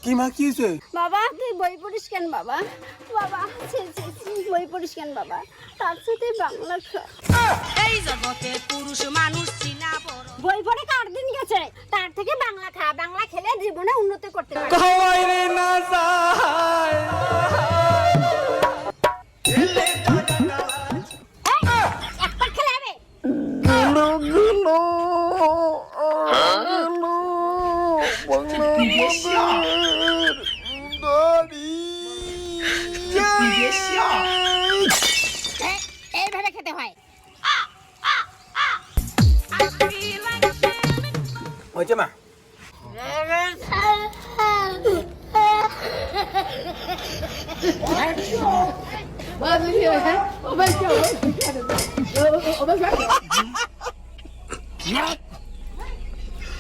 কি মা কি হয়েছে? বাবা তুই বই পড়িস কেন বাবা? বাবা বই পড়িস কেন বাবা? তার সাথে বাংলা এই জগতে পুরুষ মানুষ চিনা বড় বই পড়ে কার দিন গেছে, তার থেকে বাংলা খা। বাংলা খেলে জীবনে উন্নতি করতে পারবে। কই রে না যায় একটা খেলে হবে। গুলো গুলো বাংলা এইভাবে খেতে হয়। হয়েছে মা?我们